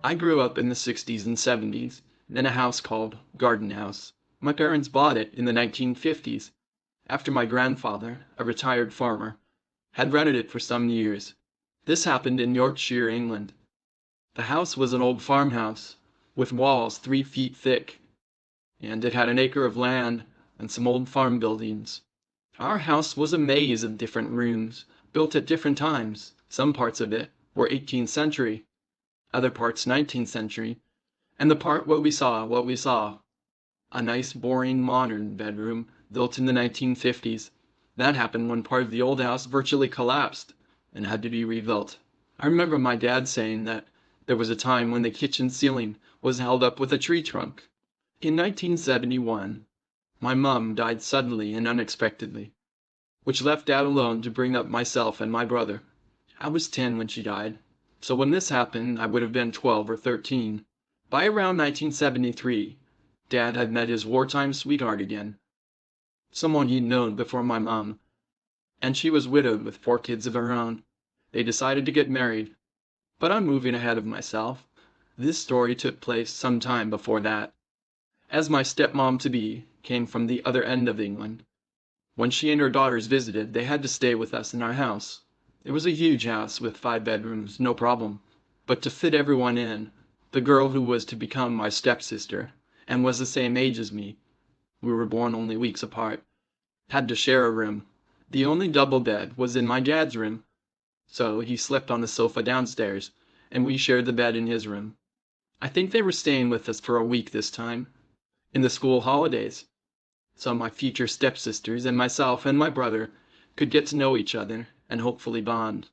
I grew up in the 60s and 70s in a house called Garden House. My parents bought it in the 1950s after my grandfather, a retired farmer, had rented it for some years. This happened in Yorkshire, England. The house was an old farmhouse with walls 3 feet thick, and it had an acre of land and some old farm buildings. Our house was a maze of different rooms, built at different times. Some parts of it were 18th century, other parts 19th century, and the part what we saw, a nice boring modern bedroom built in the 1950s. That happened when part of the old house virtually collapsed and had to be rebuilt. I remember my dad saying that there was a time when the kitchen ceiling was held up with a tree trunk. In 1971, my mum died suddenly and unexpectedly, which left Dad alone to bring up myself and my brother. I was 10 when she died, so when this happened I would have been 12 or 13. By around 1973, Dad had met his wartime sweetheart again, someone he'd known before my mom, and she was widowed with 4 kids of her own. They decided to get married, but I'm moving ahead of myself. This story took place some time before that, as my stepmom-to-be came from the other end of England. When she and her daughters visited, they had to stay with us in our house. It was a huge house with 5 bedrooms, no problem. But to fit everyone in, the girl who was to become my stepsister, and was the same age as me, we were born only weeks apart, had to share a room. The only double bed was in my dad's room, so he slept on the sofa downstairs, and we shared the bed in his room. I think they were staying with us for a week this time, in the school holidays, so my future stepsisters and myself and my brother could get to know each other and hopefully bond.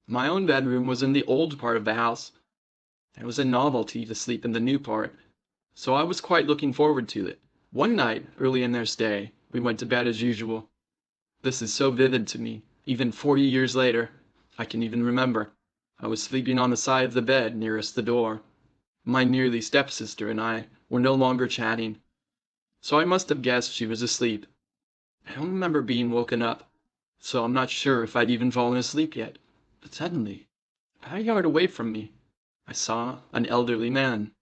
My own bedroom was in the old part of the house. It was a novelty to sleep in the new part, so I was quite looking forward to it. One night, early in their stay, we went to bed as usual. This is so vivid to me, even 40 years later. I can even remember. I was sleeping on the side of the bed nearest the door. My nearly stepsister and I were no longer chatting, so I must have guessed she was asleep. I don't remember being woken up, so I'm not sure if I'd even fallen asleep yet. But suddenly, about a yard away from me, I saw an elderly man.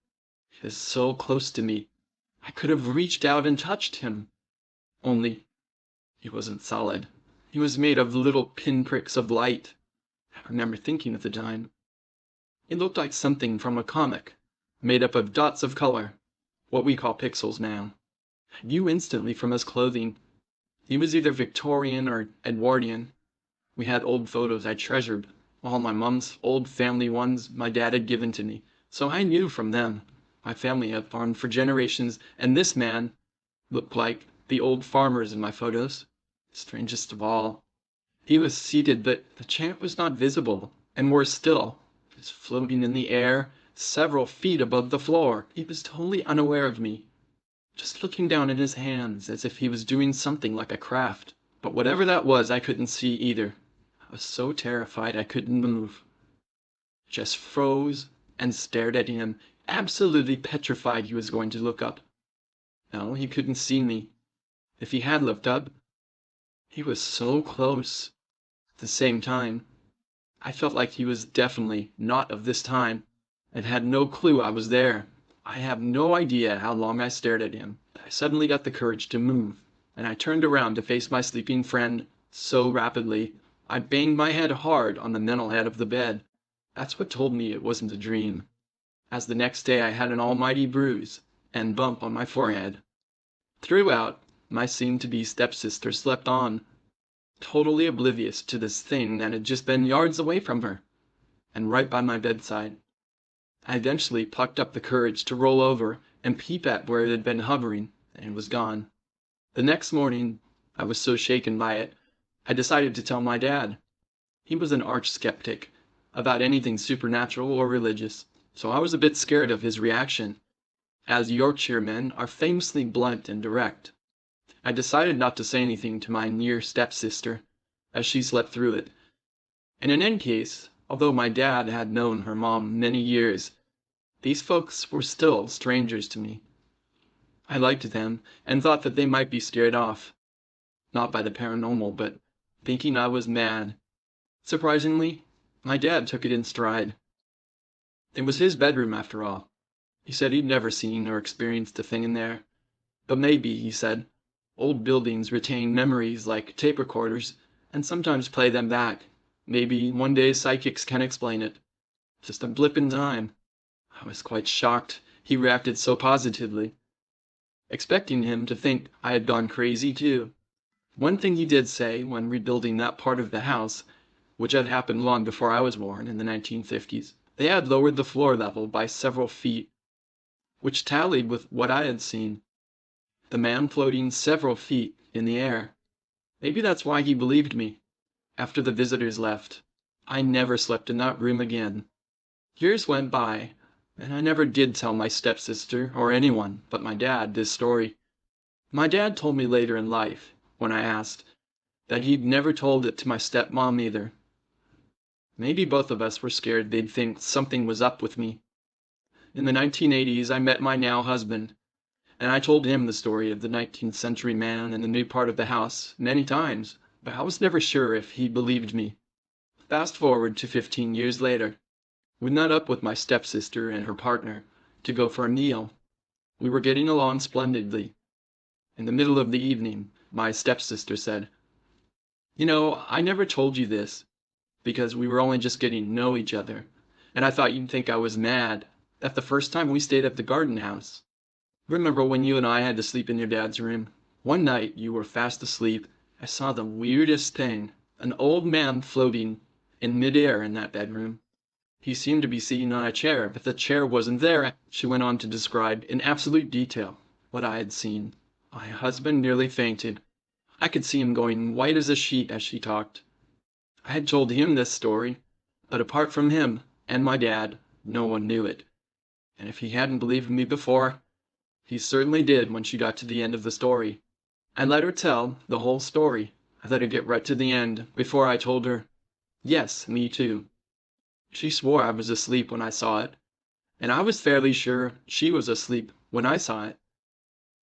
He was so close to me, I could have reached out and touched him. Only, he wasn't solid. He was made of little pinpricks of light. I remember thinking at the time, it looked like something from a comic, made up of dots of color, what we call pixels now. I knew instantly from his clothing. He was either Victorian or Edwardian. We had old photos I treasured, all my mom's old family ones my dad had given to me, so I knew from them. My family had farmed for generations, and this man looked like the old farmers in my photos. Strangest of all, he was seated, but the chair was not visible, and worse still, it was floating in the air, several feet above the floor. He was totally unaware of me, just looking down at his hands as if he was doing something like a craft. But whatever that was, I couldn't see either. I was so terrified I couldn't move. Just froze and stared at him, absolutely petrified he was going to look up. No, he couldn't see me. If he had looked up, he was so close. At the same time, I felt like he was definitely not of this time, and had no clue I was there. I have no idea how long I stared at him. I suddenly got the courage to move, and I turned around to face my sleeping friend so rapidly, I banged my head hard on the metal head of the bed. That's what told me it wasn't a dream, as the next day I had an almighty bruise and bump on my forehead. Throughout, my seemed-to-be stepsister slept on, totally oblivious to this thing that had just been yards away from her, and right by my bedside. I eventually plucked up the courage to roll over and peep at where it had been hovering, and it was gone. The next morning, I was so shaken by it, I decided to tell my dad. He was an arch skeptic about anything supernatural or religious, so I was a bit scared of his reaction, as Yorkshire men are famously blunt and direct. I decided not to say anything to my near stepsister, as she slept through it. And in any case, although my dad had known her mom many years, these folks were still strangers to me. I liked them, and thought that they might be scared off, not by the paranormal, but thinking I was mad. Surprisingly, my dad took it in stride. It was his bedroom after all. He said he'd never seen or experienced a thing in there. But maybe, he said, old buildings retain memories like tape recorders and sometimes play them back. Maybe one day psychics can explain it. Just a blip in time. I was quite shocked he reacted so positively, expecting him to think I had gone crazy too. One thing he did say when rebuilding that part of the house, which had happened long before I was born in the 1950s, they had lowered the floor level by several feet, which tallied with what I had seen. The man floating several feet in the air. Maybe that's why he believed me. After the visitors left, I never slept in that room again. Years went by, and I never did tell my stepsister or anyone but my dad this story. My dad told me later in life, when I asked, that he'd never told it to my stepmom either. Maybe both of us were scared they'd think something was up with me. In the 1980s, I met my now husband, and I told him the story of the 19th century man in the new part of the house many times, but I was never sure if he believed me. Fast forward to 15 years later. We met up with my stepsister and her partner to go for a meal. We were getting along splendidly. In the middle of the evening, my stepsister said, "You know, I never told you this, because we were only just getting to know each other, and I thought you'd think I was mad that the first time we stayed at the garden house. Remember when you and I had to sleep in your dad's room? One night you were fast asleep. I saw the weirdest thing, an old man floating in midair in that bedroom. He seemed to be sitting on a chair, but the chair wasn't there." She went on to describe in absolute detail what I had seen. My husband nearly fainted. I could see him going white as a sheet as she talked. I had told him this story, but apart from him and my dad, no one knew it. And if he hadn't believed me before, he certainly did when she got to the end of the story. I let her tell the whole story. I let her get right to the end before I told her, yes, me too. She swore I was asleep when I saw it, and I was fairly sure she was asleep when I saw it.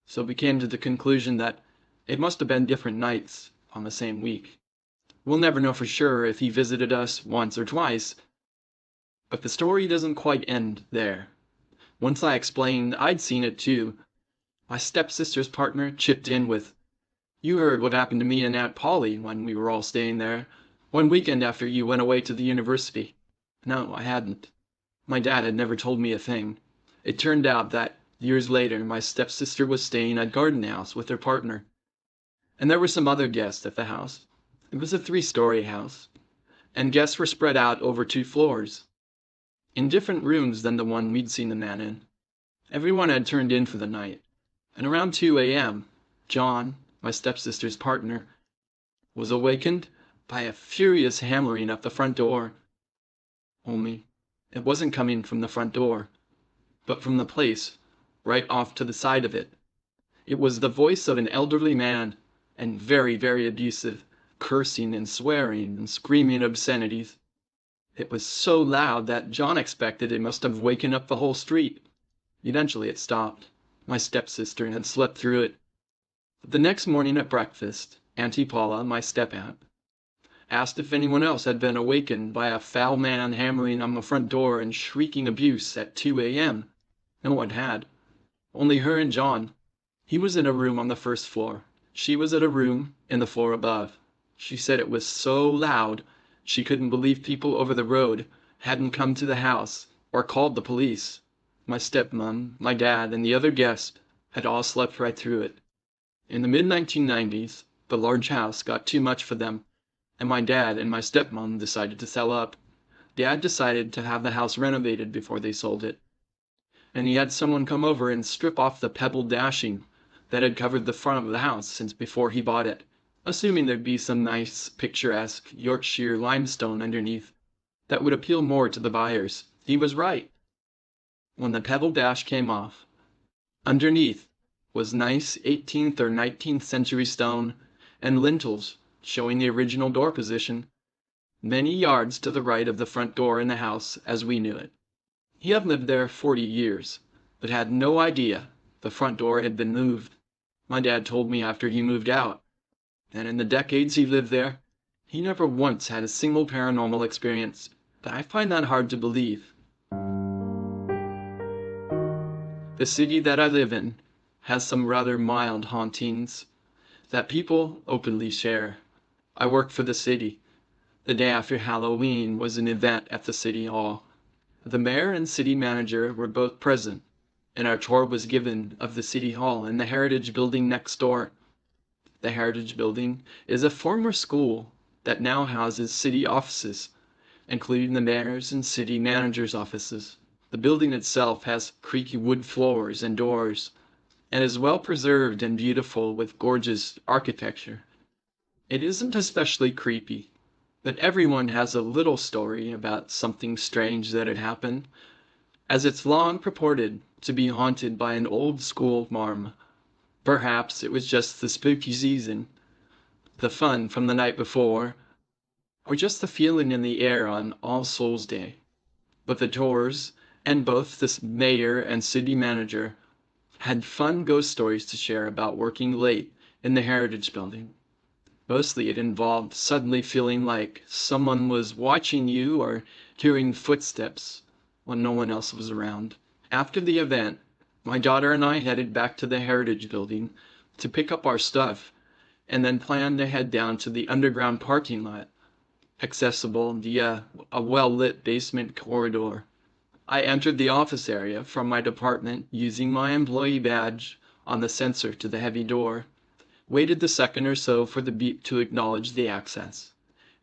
So we came to the conclusion that it must have been different nights on the same week. We'll never know for sure if he visited us once or twice, but the story doesn't quite end there. Once I explained I'd seen it too, my stepsister's partner chipped in with, "You heard what happened to me and Aunt Polly when we were all staying there, one weekend after you went away to the university." No, I hadn't. My dad had never told me a thing. It turned out that, years later, my stepsister was staying at Garden House with her partner. And there were some other guests at the house. It was a 3-story house, and guests were spread out over 2 floors, in different rooms than the one we'd seen the man in. Everyone had turned in for the night, and around 2 a.m., John, my stepsister's partner, was awakened by a furious hammering at the front door. Only, it wasn't coming from the front door, but from the place right off to the side of it. It was the voice of an elderly man, and very, very abusive, cursing and swearing and screaming obscenities. It was so loud that John expected it must have waken up the whole street. Eventually it stopped. My stepsister had slept through it. But the next morning at breakfast, Auntie Paula, my step-aunt, asked if anyone else had been awakened by a foul man hammering on the front door and shrieking abuse at 2 a.m. No one had. Only her and John. He was in a room on the first floor. She was at a room in the floor above. She said it was so loud she couldn't believe people over the road hadn't come to the house or called the police. My stepmom, my dad, and the other guests had all slept right through it. In the mid-1990s, the large house got too much for them, and my dad and my stepmom decided to sell up. Dad decided to have the house renovated before they sold it, and he had someone come over and strip off the pebble dashing that had covered the front of the house since before he bought it, assuming there'd be some nice, picturesque Yorkshire limestone underneath that would appeal more to the buyers. He was right. When the pebble dash came off, underneath was nice 18th or 19th century stone and lintels showing the original door position, many yards to the right of the front door in the house as we knew it. He had lived there 40 years, but had no idea the front door had been moved. My dad told me after he moved out, and in the decades he lived there, he never once had a single paranormal experience, but I find that hard to believe. The city that I live in has some rather mild hauntings that people openly share. I work for the city. The day after Halloween was an event at the city hall. The mayor and city manager were both present, and our tour was given of the city hall and the Heritage Building next door. The Heritage Building is a former school that now houses city offices, including the mayor's and city manager's offices. The building itself has creaky wood floors and doors, and is well preserved and beautiful with gorgeous architecture. It isn't especially creepy, but everyone has a little story about something strange that had happened, as it's long purported to be haunted by an old school marm. Perhaps it was just the spooky season, the fun from the night before, or just the feeling in the air on All Souls Day. But the tours, and both the mayor and city manager, had fun ghost stories to share about working late in the Heritage Building. Mostly it involved suddenly feeling like someone was watching you or hearing footsteps when no one else was around. After the event, my daughter and I headed back to the Heritage Building to pick up our stuff and then planned to head down to the underground parking lot, accessible via a well-lit basement corridor. I entered the office area from my department using my employee badge on the sensor to the heavy door, waited the second or so for the beep to acknowledge the access,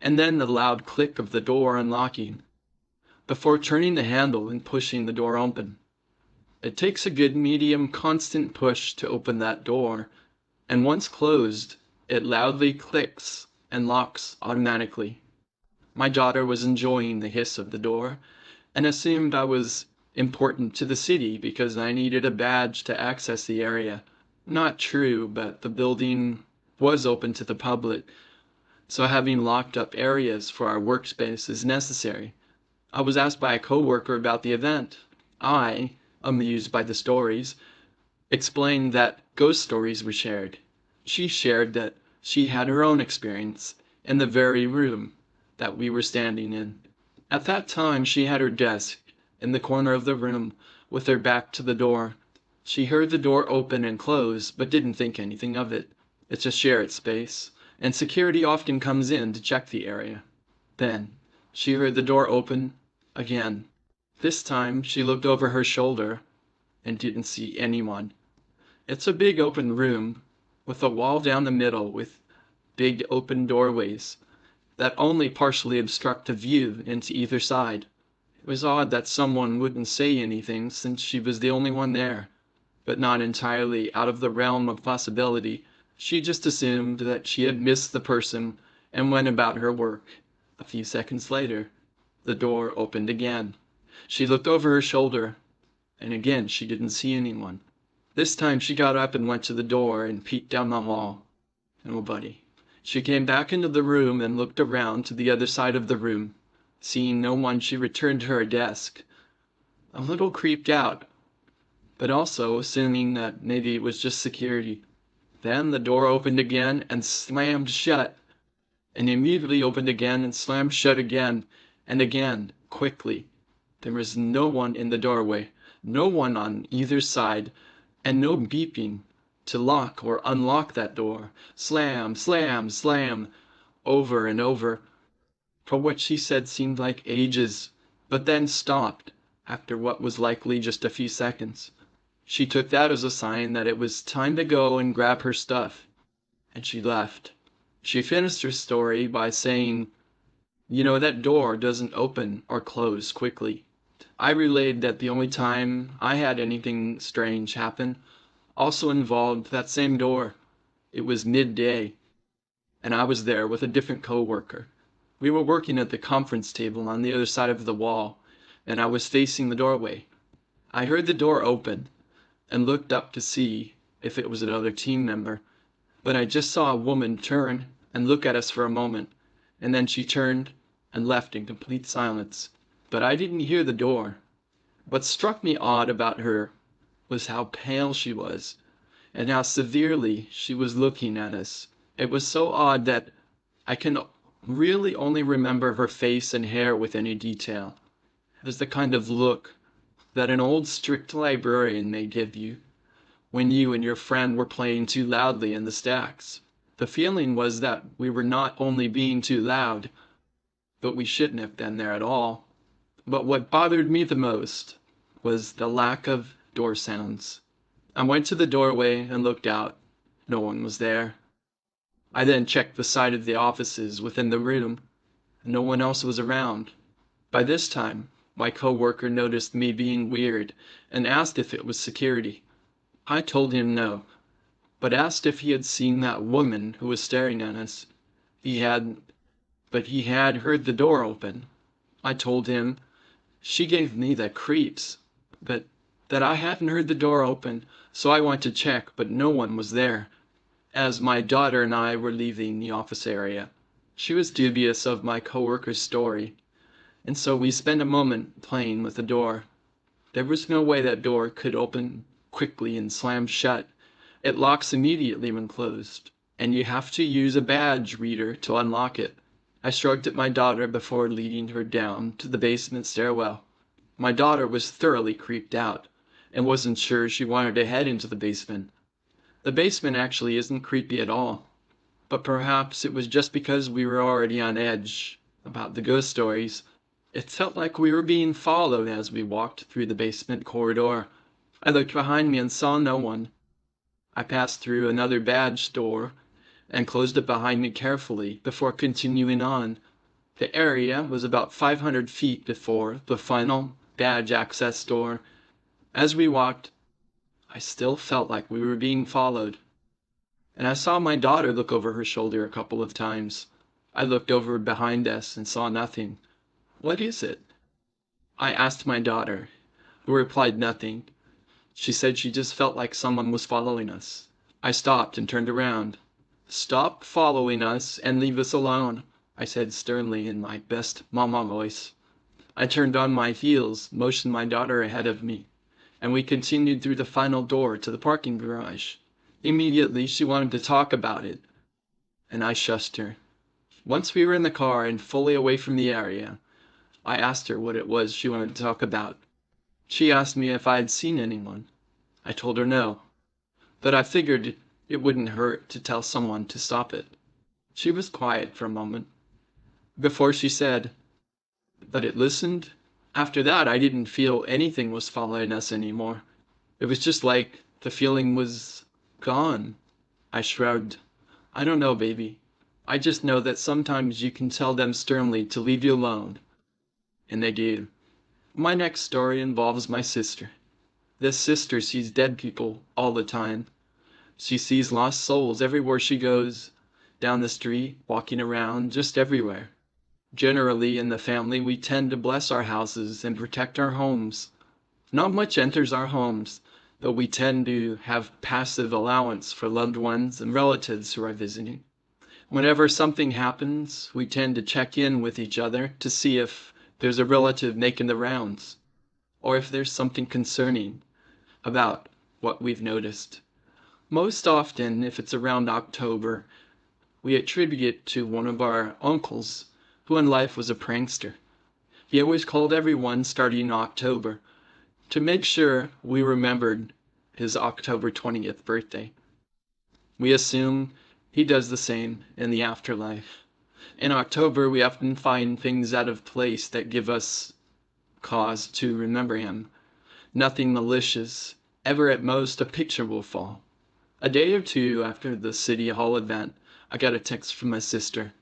and then the loud click of the door unlocking, before turning the handle and pushing the door open. It takes a good medium constant push to open that door, and once closed, it loudly clicks and locks automatically. My daughter was enjoying the hiss of the door, and assumed I was important to the city because I needed a badge to access the area. Not true, but the building was open to the public, so having locked up areas for our workspace is necessary. I was asked by a coworker about the event. I, amused by the stories, explained that ghost stories were shared. She shared that she had her own experience in the very room that we were standing in. At that time, she had her desk in the corner of the room with her back to the door. She heard the door open and close, but didn't think anything of it. It's a shared space, and security often comes in to check the area. Then, she heard the door open again. This time, she looked over her shoulder and didn't see anyone. It's a big open room with a wall down the middle with big open doorways that only partially obstruct a view into either side. It was odd that someone wouldn't say anything since she was the only one there, but not entirely out of the realm of possibility. She just assumed that she had missed the person and went about her work. A few seconds later, the door opened again. She looked over her shoulder, and again she didn't see anyone. This time she got up and went to the door and peeked down the hall. Nobody. She came back into the room and looked around to the other side of the room. Seeing no one, she returned to her desk, a little creeped out, but also assuming that maybe it was just security. Then the door opened again and slammed shut, and immediately opened again and slammed shut again, and again, quickly. There was no one in the doorway, no one on either side, and no beeping to lock or unlock that door. Slam, slam, slam, over and over, for what she said seemed like ages, but then stopped after what was likely just a few seconds. She took that as a sign that it was time to go and grab her stuff, and she left. She finished her story by saying, "You know, that door doesn't open or close quickly." I relayed that the only time I had anything strange happen also involved that same door. It was midday, and I was there with a different coworker. We were working at the conference table on the other side of the wall, and I was facing the doorway. I heard the door open and looked up to see if it was another team member, but I just saw a woman turn and look at us for a moment, and then she turned and left in complete silence. But I didn't hear the door. What struck me odd about her was how pale she was, and how severely she was looking at us. It was so odd that I can really only remember her face and hair with any detail. It was the kind of look that an old strict librarian may give you when you and your friend were playing too loudly in the stacks. The feeling was that we were not only being too loud, but we shouldn't have been there at all. But what bothered me the most was the lack of door sounds. I went to the doorway and looked out. No one was there. I then checked the side of the offices within the room. No one else was around. By this time, my coworker noticed me being weird and asked if it was security. I told him no, but asked if he had seen that woman who was staring at us. He hadn't, but he had heard the door open. I told him she gave me the creeps, but that I hadn't heard the door open, so I went to check, but no one was there, as my daughter and I were leaving the office area. She was dubious of my coworker's story, and so we spent a moment playing with the door. There was no way that door could open quickly and slam shut. It locks immediately when closed, and you have to use a badge reader to unlock it. I shrugged at my daughter before leading her down to the basement stairwell. My daughter was thoroughly creeped out and wasn't sure she wanted to head into the basement. The basement actually isn't creepy at all, but perhaps it was just because we were already on edge about the ghost stories. It felt like we were being followed as we walked through the basement corridor. I looked behind me and saw no one. I passed through another badge door and closed it behind me carefully before continuing on. The area was about 500 feet before the final badge access door. As we walked, I still felt like we were being followed, and I saw my daughter look over her shoulder a couple of times. I looked over behind us and saw nothing. "What is it?" I asked my daughter, who replied nothing. She said she just felt like someone was following us. I stopped and turned around. "Stop following us and leave us alone," I said sternly in my best mama voice. I turned on my heels, motioned my daughter ahead of me, and we continued through the final door to the parking garage. Immediately she wanted to talk about it, and I shushed her. Once we were in the car and fully away from the area, I asked her what it was she wanted to talk about. She asked me if I had seen anyone. I told her no, but I figured it wouldn't hurt to tell someone to stop it. She was quiet for a moment before she said, "But it listened." After that, I didn't feel anything was following us anymore. It was just like the feeling was gone. I shrugged. "I don't know, baby. I just know that sometimes you can tell them sternly to leave you alone." And they do. My next story involves my sister. This sister sees dead people all the time. She sees lost souls everywhere she goes, down the street, walking around, just everywhere. Generally, in the family, we tend to bless our houses and protect our homes. Not much enters our homes, but we tend to have passive allowance for loved ones and relatives who are visiting. Whenever something happens, we tend to check in with each other to see if there's a relative making the rounds, or if there's something concerning about what we've noticed. Most often, if it's around October, we attribute it to one of our uncles, who in life was a prankster. He always called everyone starting in October to make sure we remembered his October 20th birthday. We assume he does the same in the afterlife. In October, we often find things out of place that give us cause to remember him. Nothing malicious. Ever at most, a picture will fall. A day or two after the City Hall event, I got a text from my sister.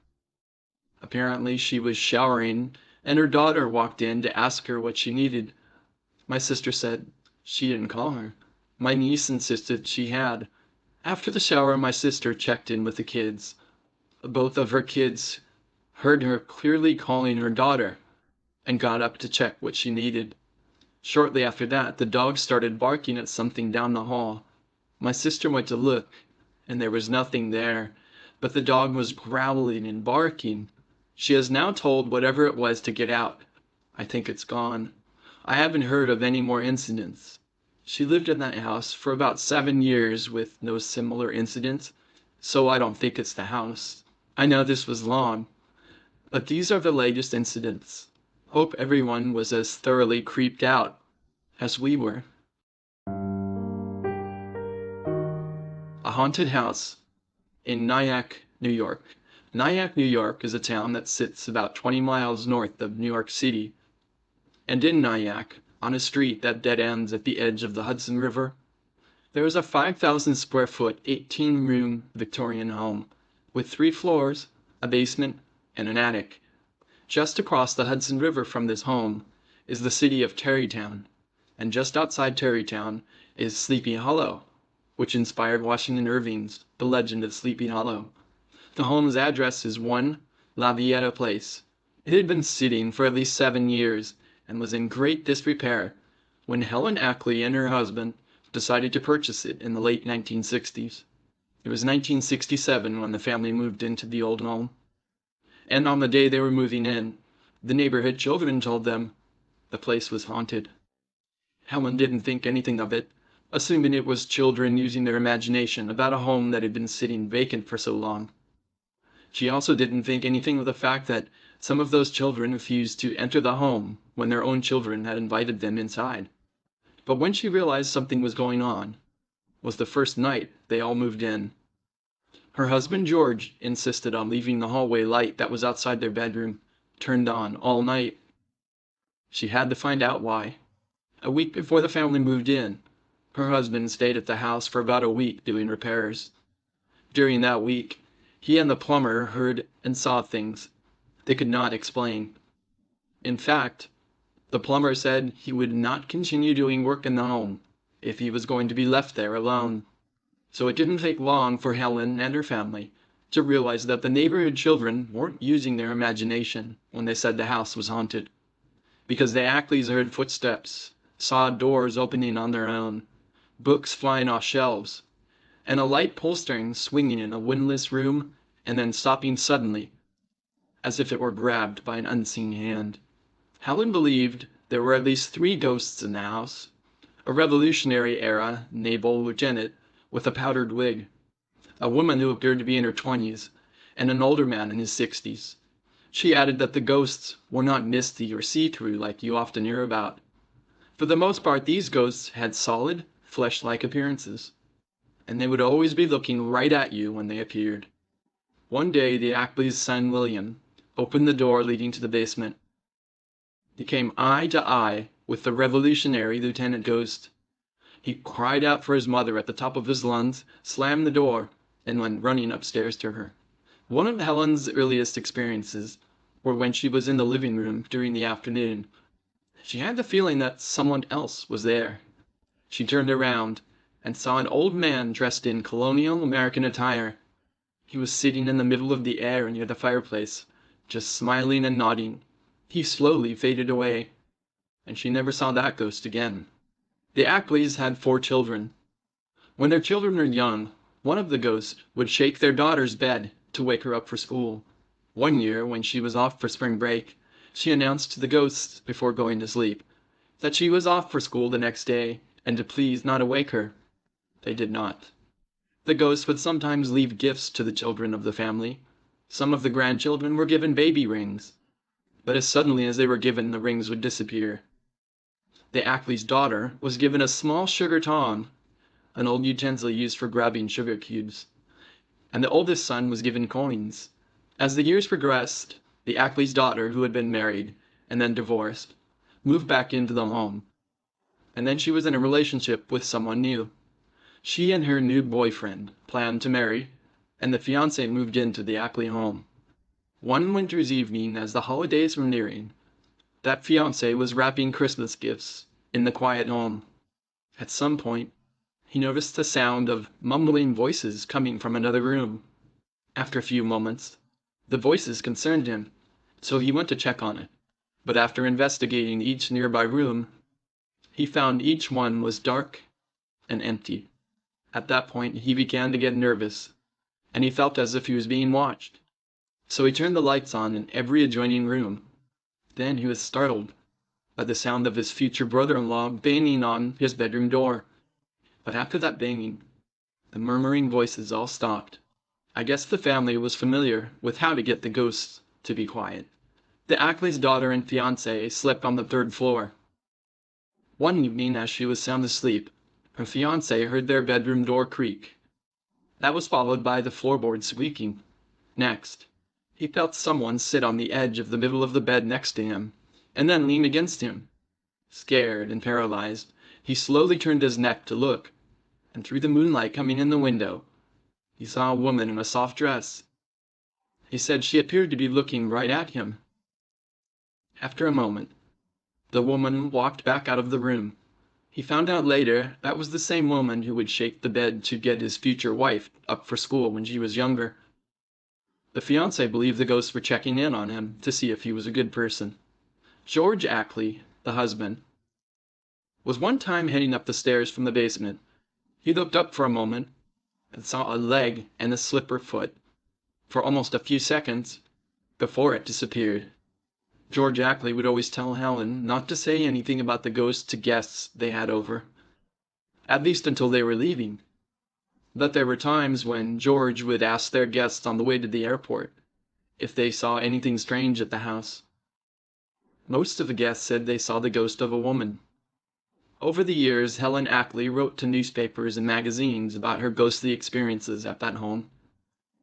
Apparently, she was showering, and her daughter walked in to ask her what she needed. My sister said she didn't call her. My niece insisted she had. After the shower, my sister checked in with the kids. Both of her kids heard her clearly calling her daughter and got up to check what she needed. Shortly after that, the dog started barking at something down the hall. My sister went to look, and there was nothing there, but the dog was growling and barking. She has now told whatever it was to get out. I think it's gone. I haven't heard of any more incidents. She lived in that house for about 7 years with no similar incidents, so I don't think it's the house. I know this was long, but these are the latest incidents. Hope everyone was as thoroughly creeped out as we were. A haunted house in Nyack, New York. Nyack, New York is a town that sits about 20 miles north of New York City. And in Nyack, on a street that dead ends at the edge of the Hudson River, there is a 5,000 square foot, 18-room Victorian home with 3 floors, a basement, and an attic. Just across the Hudson River from this home is the city of Tarrytown, and just outside Tarrytown is Sleepy Hollow, which inspired Washington Irving's The Legend of Sleepy Hollow. The home's address is 1 La Vieta Place. It had been sitting for at least 7 years and was in great disrepair when Helen Ackley and her husband decided to purchase it in the late 1960s. It was 1967 when the family moved into the old home. And on the day they were moving in, the neighborhood children told them the place was haunted. Helen didn't think anything of it, assuming it was children using their imagination about a home that had been sitting vacant for so long. She also didn't think anything of the fact that some of those children refused to enter the home when their own children had invited them inside. But when she realized something was going on, was the first night they all moved in. Her husband George insisted on leaving the hallway light that was outside their bedroom turned on all night. She had to find out why. A week before the family moved in, her husband stayed at the house for about a week doing repairs. During that week, he and the plumber heard and saw things they could not explain. In fact, the plumber said he would not continue doing work in the home if he was going to be left there alone. So it didn't take long for Helen and her family to realize that the neighborhood children weren't using their imagination when they said the house was haunted, because the Ackleys heard footsteps, saw doors opening on their own, books flying off shelves, and a light pull string swinging in a windowless room and then stopping suddenly, as if it were grabbed by an unseen hand. Helen believed there were at least 3 ghosts in the house: a Revolutionary-era naval lieutenant with a powdered wig, a woman who appeared to be in her 20s, and an older man in his 60s. She added that the ghosts were not misty or see-through like you often hear about. For the most part, these ghosts had solid, flesh-like appearances, and they would always be looking right at you when they appeared. One day, the Ackleys' son William opened the door leading to the basement. He came eye to eye with the Revolutionary Lieutenant ghost. He cried out for his mother at the top of his lungs, slammed the door, and went running upstairs to her. One of Helen's earliest experiences were when she was in the living room during the afternoon. She had the feeling that someone else was there. She turned around and saw an old man dressed in colonial American attire. He was sitting in the middle of the air near the fireplace, just smiling and nodding. He slowly faded away, and she never saw that ghost again. The Ackleys had 4 children. When their children were young, one of the ghosts would shake their daughter's bed to wake her up for school. One year, when she was off for spring break, she announced to the ghosts before going to sleep that she was off for school the next day and to please not awake her. They did not. The ghosts would sometimes leave gifts to the children of the family. Some of the grandchildren were given baby rings, but as suddenly as they were given, the rings would disappear. The Ackley's daughter was given a small sugar tongs, an old utensil used for grabbing sugar cubes, and the oldest son was given coins. As the years progressed, the Ackley's daughter, who had been married and then divorced, moved back into the home, and then she was in a relationship with someone new. She and her new boyfriend planned to marry, and the fiancé moved into the Ackley home. One winter's evening, as the holidays were nearing, that fiancé was wrapping Christmas gifts in the quiet home. At some point, he noticed the sound of mumbling voices coming from another room. After a few moments, the voices concerned him, so he went to check on it. But after investigating each nearby room, he found each one was dark and empty. At that point, he began to get nervous, and he felt as if he was being watched. So he turned the lights on in every adjoining room. Then he was startled by the sound of his future brother-in-law banging on his bedroom door. But after that banging, the murmuring voices all stopped. I guess the family was familiar with how to get the ghosts to be quiet. The Ackley's daughter and fiancé slept on the 3rd floor. One evening, as she was sound asleep, her fiancé heard their bedroom door creak. That was followed by the floorboard squeaking. Next, he felt someone sit on the edge of the middle of the bed next to him, and then lean against him. Scared and paralyzed, he slowly turned his neck to look, and through the moonlight coming in the window, he saw a woman in a soft dress. He said she appeared to be looking right at him. After a moment, the woman walked back out of the room. He found out later that was the same woman who would shake the bed to get his future wife up for school when she was younger. The fiancé believed the ghosts were checking in on him to see if he was a good person. George Ackley, the husband, was one time heading up the stairs from the basement. He looked up for a moment and saw a leg and a slipper foot for almost a few seconds before it disappeared. George Ackley would always tell Helen not to say anything about the ghost to guests they had over, at least until they were leaving. But there were times when George would ask their guests on the way to the airport if they saw anything strange at the house. Most of the guests said they saw the ghost of a woman. Over the years, Helen Ackley wrote to newspapers and magazines about her ghostly experiences at that home.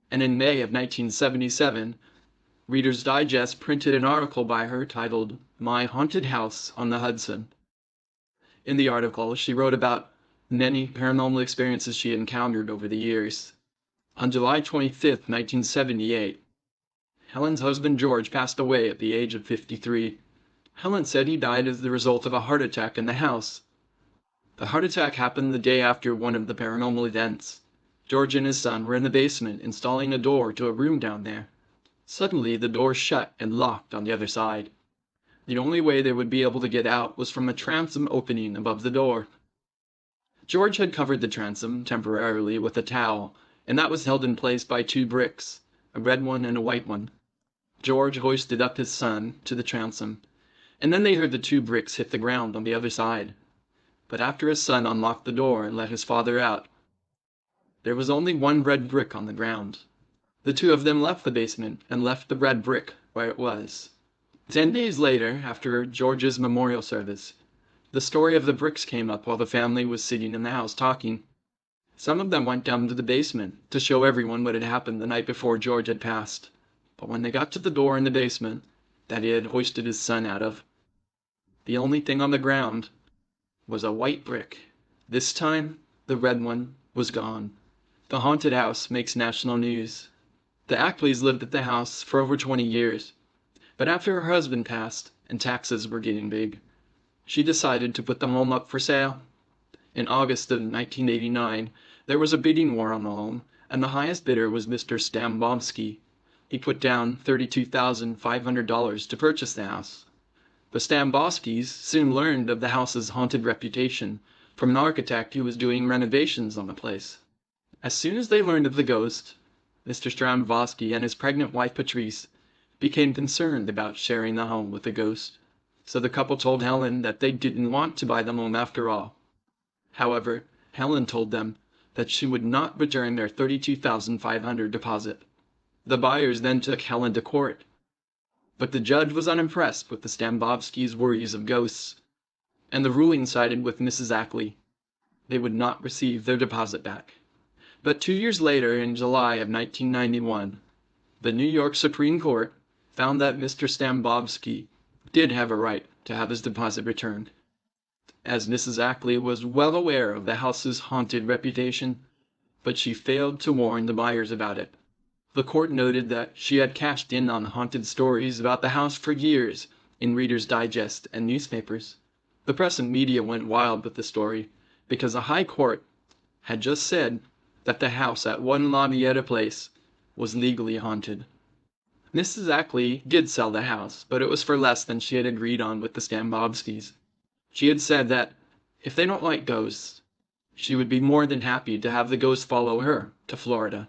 And in May of 1977, Reader's Digest printed an article by her titled "My Haunted House on the Hudson." In the article, she wrote about many paranormal experiences she encountered over the years. On July 25, 1978, Helen's husband George passed away at the age of 53. Helen said he died as the result of a heart attack in the house. The heart attack happened the day after one of the paranormal events. George and his son were in the basement installing a door to a room down there. Suddenly, the door shut and locked on the other side. The only way they would be able to get out was from a transom opening above the door. George had covered the transom temporarily with a towel, and that was held in place by two bricks, a red one and a white one. George hoisted up his son to the transom, and then they heard the two bricks hit the ground on the other side. But after his son unlocked the door and let his father out, there was only one red brick on the ground. The two of them left the basement and left the red brick where it was. 10 days later, after George's memorial service, the story of the bricks came up while the family was sitting in the house talking. Some of them went down to the basement to show everyone what had happened the night before George had passed. But when they got to the door in the basement that he had hoisted his son out of, the only thing on the ground was a white brick. This time, the red one was gone. The haunted house makes national news. The Ackleys lived at the house for over 20 years, but after her husband passed and taxes were getting big, she decided to put the home up for sale. In August of 1989, there was a bidding war on the home, and the highest bidder was Mr. Stambovsky. He put down $32,500 to purchase the house. The Stambovskys soon learned of the house's haunted reputation from an architect who was doing renovations on the place. As soon as they learned of the ghost, Mr. Stambovsky and his pregnant wife Patrice became concerned about sharing the home with the ghost, so the couple told Helen that they didn't want to buy the home after all. However, Helen told them that she would not return their $32,500 deposit. The buyers then took Helen to court, but the judge was unimpressed with the Stambovskys' worries of ghosts, and the ruling sided with Mrs. Ackley. They would not receive their deposit back. But 2 years later, in July of 1991, the New York Supreme Court found that Mr. Stambovsky did have a right to have his deposit returned. As Mrs. Ackley was well aware of the house's haunted reputation, but she failed to warn the buyers about it. The court noted that she had cashed in on haunted stories about the house for years in Reader's Digest and newspapers. The press and media went wild with the story because a high court had just said that the house at 1 Lafayette Place was legally haunted. Mrs. Ackley did sell the house, but it was for less than she had agreed on with the Stambovskys. She had said that if they don't like ghosts, she would be more than happy to have the ghost follow her to Florida.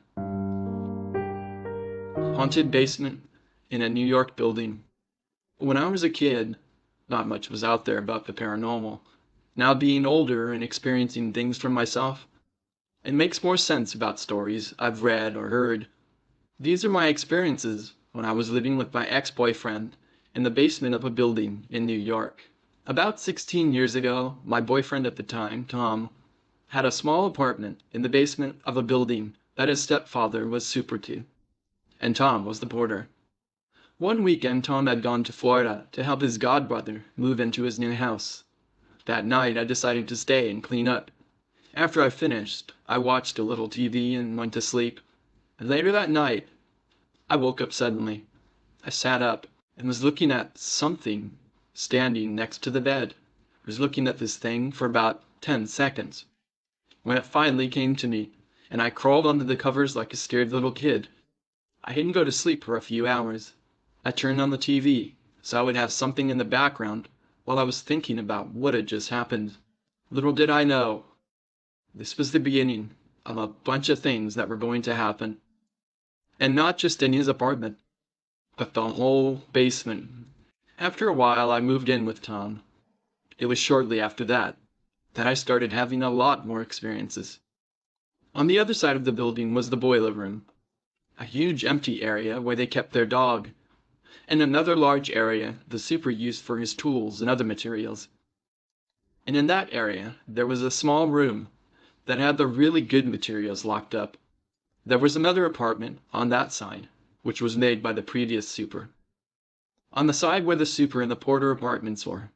Haunted basement in a New York building. When I was a kid, not much was out there about the paranormal. Now being older and experiencing things for myself, it makes more sense about stories I've read or heard. These are my experiences when I was living with my ex-boyfriend in the basement of a building in New York. About 16 years ago, my boyfriend at the time, Tom, had a small apartment in the basement of a building that his stepfather was super to, and Tom was the porter. One weekend, Tom had gone to Florida to help his godbrother move into his new house. That night, I decided to stay and clean up. After I finished, I watched a little TV and went to sleep. And later that night, I woke up suddenly. I sat up and was looking at something standing next to the bed. I was looking at this thing for about 10 seconds. When it finally came to me, and I crawled under the covers like a scared little kid. I didn't go to sleep for a few hours. I turned on the TV, so I would have something in the background while I was thinking about what had just happened. Little did I know, this was the beginning of a bunch of things that were going to happen. And not just in his apartment, but the whole basement. After a while, I moved in with Tom. It was shortly after that I started having a lot more experiences. On the other side of the building was the boiler room, a huge empty area where they kept their dog, and another large area the super used for his tools and other materials. And in that area, there was a small room that had the really good materials locked up. There was another apartment on that side, which was made by the previous super. On the side where the super and the porter apartments were,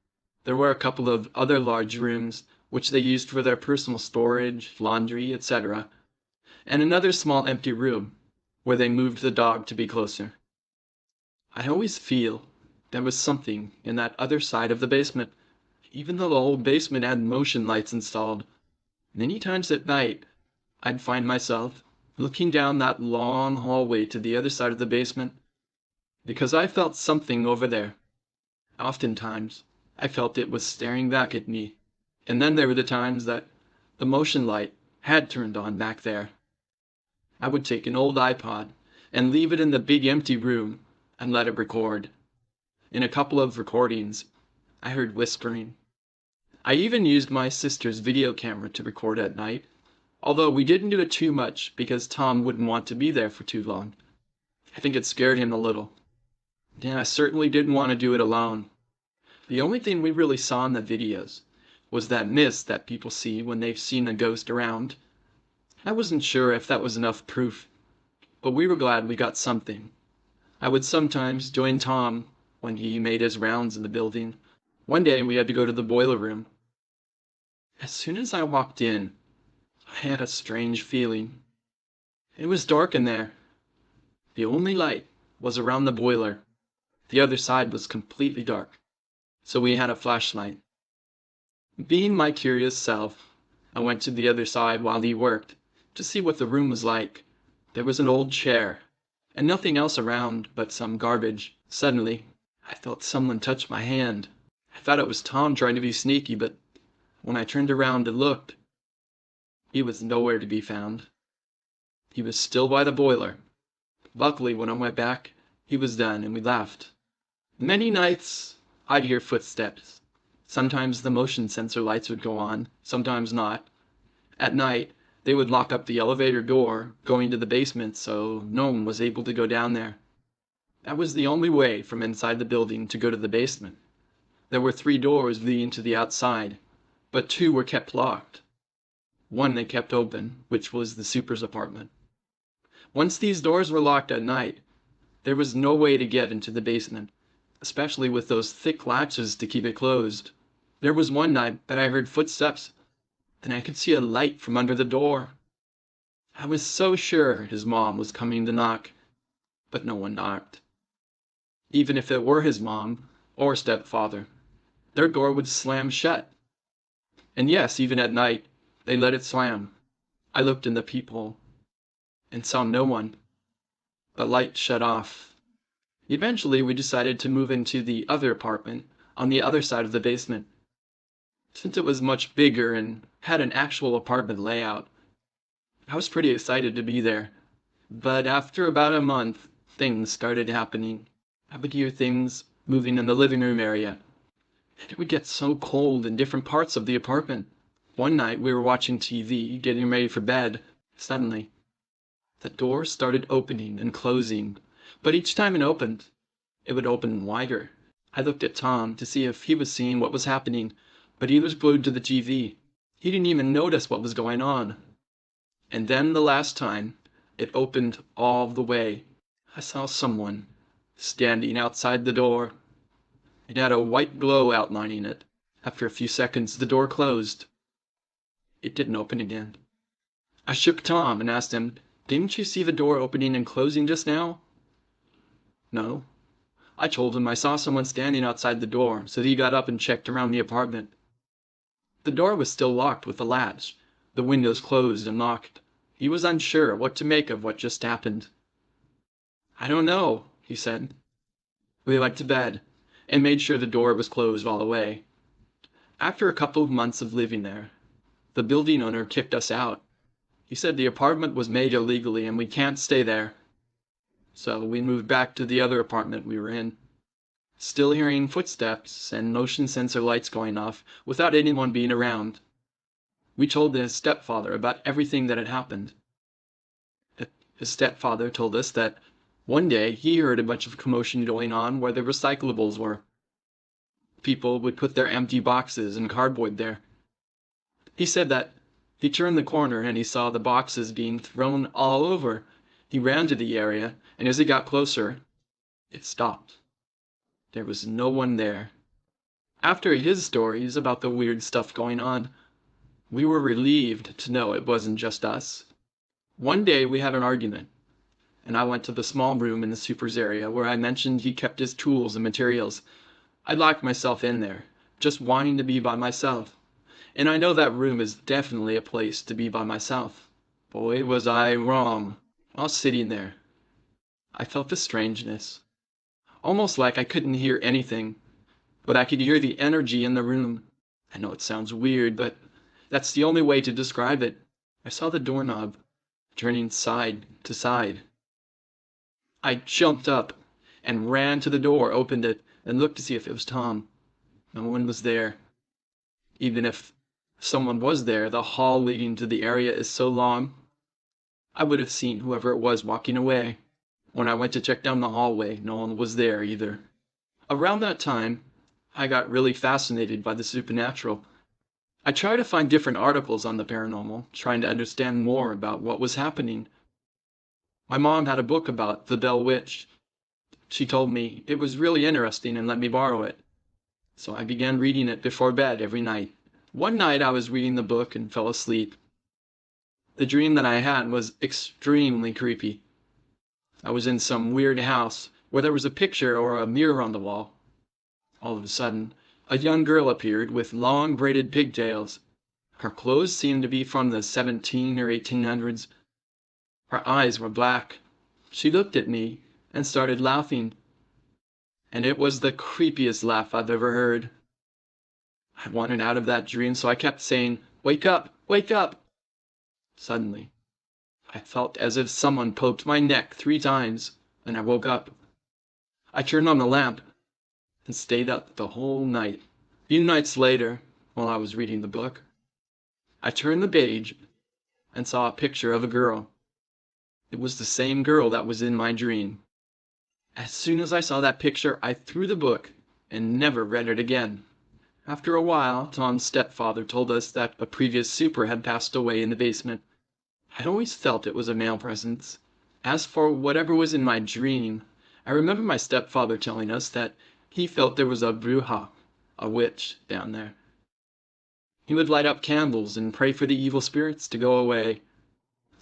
there were a couple of other large rooms which they used for their personal storage, laundry, etc., and another small empty room where they moved the dog to be closer. I always feel there was something in that other side of the basement, even though the whole basement had motion lights installed. Many times at night, I'd find myself looking down that long hallway to the other side of the basement, because I felt something over there. Oftentimes, I felt it was staring back at me, and then there were the times that the motion light had turned on back there. I would take an old iPod and leave it in the big empty room and let it record. In a couple of recordings, I heard whispering. I even used my sister's video camera to record at night, although we didn't do it too much because Tom wouldn't want to be there for too long. I think it scared him a little. And I certainly didn't want to do it alone. The only thing we really saw in the videos was that mist that people see when they've seen a ghost around. I wasn't sure if that was enough proof, but we were glad we got something. I would sometimes join Tom when he made his rounds in the building. One day we had to go to the boiler room. As soon as I walked in, I had a strange feeling. It was dark in there. The only light was around the boiler. The other side was completely dark, so we had a flashlight. Being my curious self, I went to the other side while he worked to see what the room was like. There was an old chair, and nothing else around but some garbage. Suddenly, I felt someone touch my hand. I thought it was Tom trying to be sneaky, but when I turned around and looked, he was nowhere to be found. He was still by the boiler. Luckily, when I went back, he was done and we left. Many nights, I'd hear footsteps. Sometimes the motion sensor lights would go on, sometimes not. At night, they would lock up the elevator door going to the basement so no one was able to go down there. That was the only way from inside the building to go to the basement. There were 3 doors leading to the outside, but 2 were kept locked. One they kept open, which was the super's apartment. Once these doors were locked at night, there was no way to get into the basement, especially with those thick latches to keep it closed. There was one night that I heard footsteps, then I could see a light from under the door. I was so sure his mom was coming to knock, but no one knocked. Even if it were his mom or stepfather, their door would slam shut. And yes, even at night, they let it slam. I looked in the peephole and saw no one. The light shut off. Eventually, we decided to move into the other apartment on the other side of the basement. Since it was much bigger and had an actual apartment layout, I was pretty excited to be there. But after about a month, things started happening. I would hear things moving in the living room area, and it would get so cold in different parts of the apartment. One night we were watching TV, getting ready for bed. Suddenly, the door started opening and closing, but each time it opened, it would open wider. I looked at Tom to see if he was seeing what was happening, but he was glued to the TV. He didn't even notice what was going on. And then the last time, it opened all the way. I saw someone standing outside the door. It had a white glow outlining it. After a few seconds, the door closed. It didn't open again. I shook Tom and asked him, "Didn't you see the door opening and closing just now?" "No." I told him I saw someone standing outside the door, so he got up and checked around the apartment. The door was still locked with a latch, the windows closed and locked. He was unsure what to make of what just happened. "I don't know," he said. We went to bed and made sure the door was closed all the way. After a couple of months of living there, the building owner kicked us out. He said the apartment was made illegally and we can't stay there. So we moved back to the other apartment we were in, still hearing footsteps and motion sensor lights going off without anyone being around. We told his stepfather about everything that had happened. His stepfather told us that one day he heard a bunch of commotion going on where the recyclables were. People would put their empty boxes and cardboard there. He said that he turned the corner and he saw the boxes being thrown all over. He ran to the area, and as he got closer, it stopped. There was no one there. After his stories about the weird stuff going on, we were relieved to know it wasn't just us. One day we had an argument, and I went to the small room in the super's area where I mentioned he kept his tools and materials. I locked myself in there, just wanting to be by myself. And I know that room is definitely a place to be by myself. Boy, was I wrong. I was sitting there. I felt the strangeness. Almost like I couldn't hear anything, but I could hear the energy in the room. I know it sounds weird, but that's the only way to describe it. I saw the doorknob turning side to side. I jumped up and ran to the door, opened it, and looked to see if it was Tom. No one was there. Even if someone was there, the hall leading to the area is so long, I would have seen whoever it was walking away. When I went to check down the hallway, no one was there either. Around that time, I got really fascinated by the supernatural. I tried to find different articles on the paranormal, trying to understand more about what was happening. My mom had a book about the Bell Witch. She told me it was really interesting and let me borrow it. So I began reading it before bed every night. One night I was reading the book and fell asleep. The dream that I had was extremely creepy. I was in some weird house where there was a picture or a mirror on the wall. All of a sudden, a young girl appeared with long braided pigtails. Her clothes seemed to be from the 17 or 1800s. Her eyes were black. She looked at me and started laughing. And it was the creepiest laugh I've ever heard. I wanted out of that dream, so I kept saying, "Wake up! Wake up!" Suddenly, I felt as if someone poked my neck 3 times, and I woke up. I turned on the lamp and stayed up the whole night. A few nights later, while I was reading the book, I turned the page and saw a picture of a girl. It was the same girl that was in my dream. As soon as I saw that picture, I threw the book and never read it again. After a while, Tom's stepfather told us that a previous super had passed away in the basement. I'd always felt it was a male presence. As for whatever was in my dream, I remember my stepfather telling us that he felt there was a bruja, a witch, down there. He would light up candles and pray for the evil spirits to go away.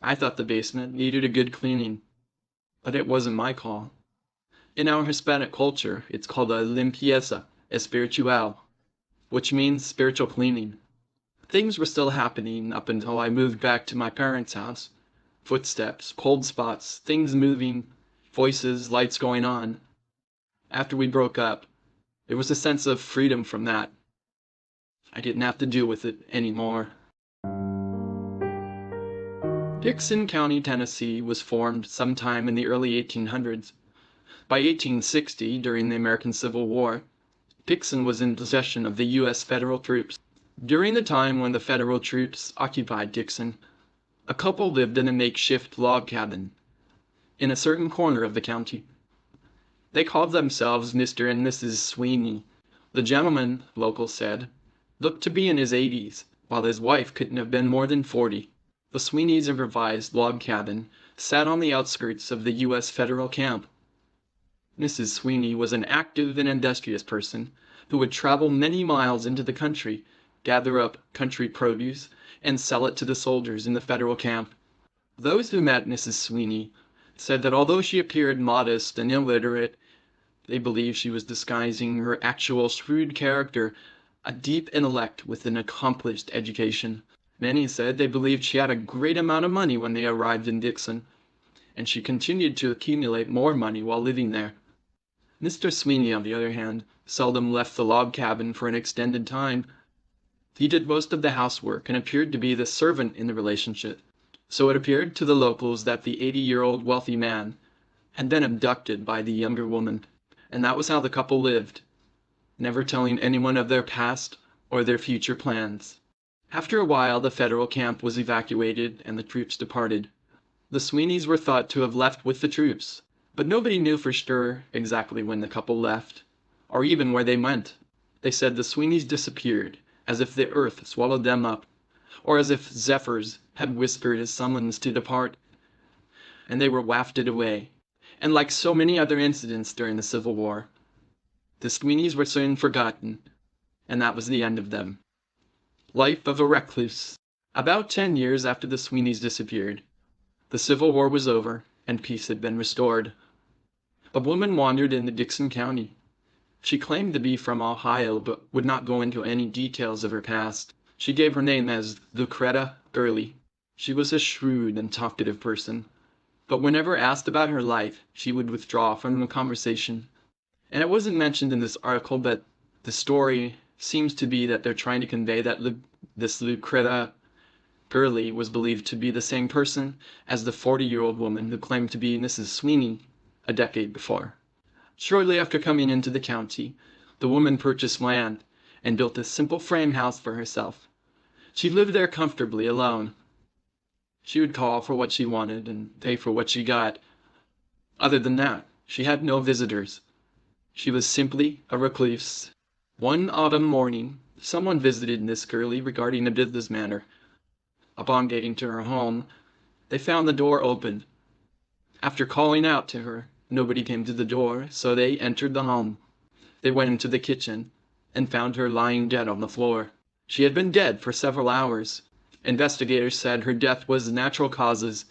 I thought the basement needed a good cleaning, but it wasn't my call. In our Hispanic culture, it's called a limpieza espiritual, which means spiritual cleaning. Things were still happening up until I moved back to my parents' house. Footsteps, cold spots, things moving, voices, lights going on. After we broke up, there was a sense of freedom from that. I didn't have to deal with it anymore. Dickson County, Tennessee was formed sometime in the early 1800s. By 1860, during the American Civil War, Dickson was in possession of the U.S. federal troops. During the time when the federal troops occupied Dickson, a couple lived in a makeshift log cabin in a certain corner of the county. They called themselves Mr. and Mrs. Sweeney. The gentleman, locals said, looked to be in his 80s, while his wife couldn't have been more than 40. The Sweeney's improvised log cabin sat on the outskirts of the U.S. federal camp. Mrs. Sweeney was an active and industrious person who would travel many miles into the country, gather up country produce, and sell it to the soldiers in the federal camp. Those who met Mrs. Sweeney said that although she appeared modest and illiterate, they believed she was disguising her actual shrewd character, a deep intellect with an accomplished education. Many said they believed she had a great amount of money when they arrived in Dixon, and she continued to accumulate more money while living there. Mr. Sweeney, on the other hand, seldom left the log cabin for an extended time. He did most of the housework and appeared to be the servant in the relationship. So it appeared to the locals that the 80-year-old wealthy man had been abducted by the younger woman, and that was how the couple lived, never telling anyone of their past or their future plans. After a while, the federal camp was evacuated and the troops departed. The Sweeneys were thought to have left with the troops, but nobody knew for sure exactly when the couple left, or even where they went. They said the Sweeneys disappeared, as if the earth swallowed them up, or as if zephyrs had whispered a summons to depart, and they were wafted away. And like so many other incidents during the Civil War, the Sweeneys were soon forgotten, and that was the end of them. Life of a recluse. About 10 years after the Sweeneys disappeared, the Civil War was over, and peace had been restored. A woman wandered into Dixon County. She claimed to be from Ohio, but would not go into any details of her past. She gave her name as Lucretta Gurley. She was a shrewd and talkative person, but whenever asked about her life, she would withdraw from the conversation. And it wasn't mentioned in this article, but the story seems to be that they're trying to convey that this Lucretta Gurley was believed to be the same person as the 40-year-old woman who claimed to be Mrs. Sweeney a decade before. Shortly after coming into the county, the woman purchased land and built a simple frame house for herself. She lived there comfortably alone. She would call for what she wanted and pay for what she got. Other than that, she had no visitors. She was simply a recluse. One autumn morning, someone visited Miss Gurley regarding a business matter. Upon getting to her home, they found the door open. After calling out to her, nobody came to the door, so they entered the home. They went into the kitchen and found her lying dead on the floor. She had been dead for several hours. Investigators said her death was natural causes.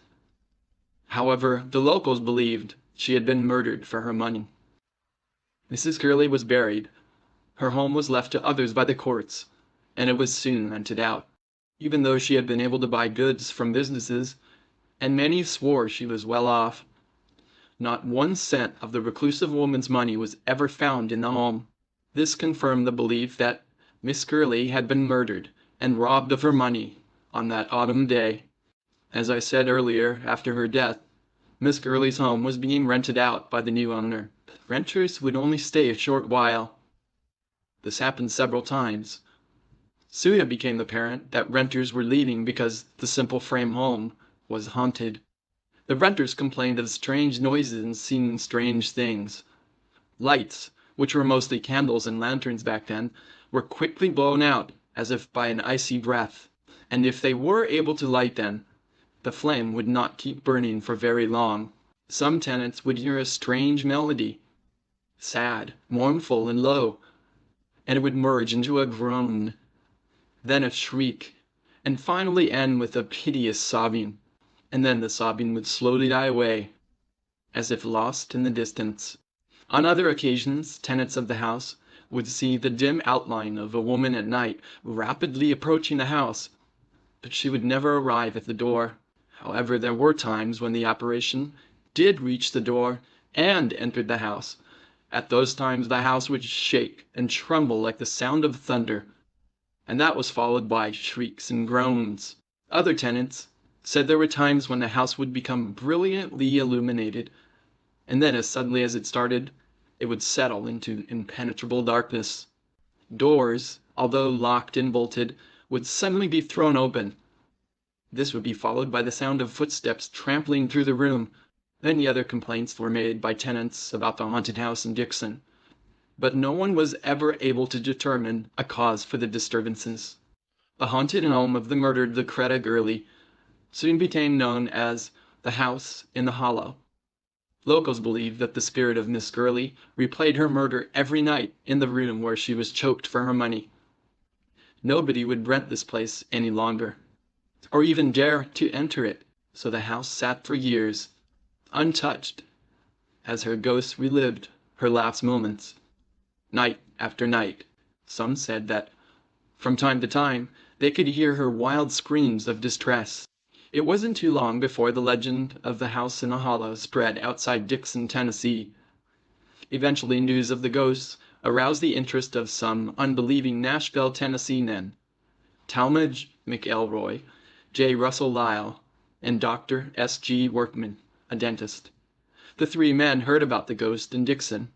However, the locals believed she had been murdered for her money. Mrs. Gurley was buried. Her home was left to others by the courts, and it was soon rented out. Even though she had been able to buy goods from businesses, and many swore she was well off, not 1 cent of the reclusive woman's money was ever found in the home. This confirmed the belief that Miss Gurley had been murdered and robbed of her money on that autumn day. As I said earlier, after her death, Miss Gurley's home was being rented out by the new owner. Renters would only stay a short while. This happened several times. Soon it became apparent that renters were leaving because the simple frame home was haunted. The renters complained of strange noises and seeing strange things. Lights, which were mostly candles and lanterns back then, were quickly blown out as if by an icy breath, and if they were able to light them, the flame would not keep burning for very long. Some tenants would hear a strange melody, sad, mournful, and low, and it would merge into a groan, then a shriek, and finally end with a piteous sobbing, and then the sobbing would slowly die away, as if lost in the distance. On other occasions, tenants of the house would see the dim outline of a woman at night rapidly approaching the house, but she would never arrive at the door. However, there were times when the apparition did reach the door and entered the house. At those times the house would shake and tremble like the sound of thunder, and that was followed by shrieks and groans. Other tenants said there were times when the house would become brilliantly illuminated, and then as suddenly as it started, it would settle into impenetrable darkness. Doors, although locked and bolted, would suddenly be thrown open. This would be followed by the sound of footsteps trampling through the room, Many other complaints were made by tenants about the haunted house in Dixon, but no one was ever able to determine a cause for the disturbances. The haunted home of the murdered Lucretta Gurley soon became known as the House in the Hollow. Locals believe that the spirit of Miss Gurley replayed her murder every night in the room where she was choked for her money. Nobody would rent this place any longer, or even dare to enter it, so the house sat for years, untouched, as her ghost relived her last moments. Night after night, some said that, from time to time, they could hear her wild screams of distress. It wasn't too long before the legend of the House in the Hollow spread outside Dixon, Tennessee. Eventually, news of the ghosts aroused the interest of some unbelieving Nashville, Tennessee men. Talmadge McElroy, J. Russell Lyle, and Dr. S. G. Workman, a dentist. The three men heard about the ghost in Dixon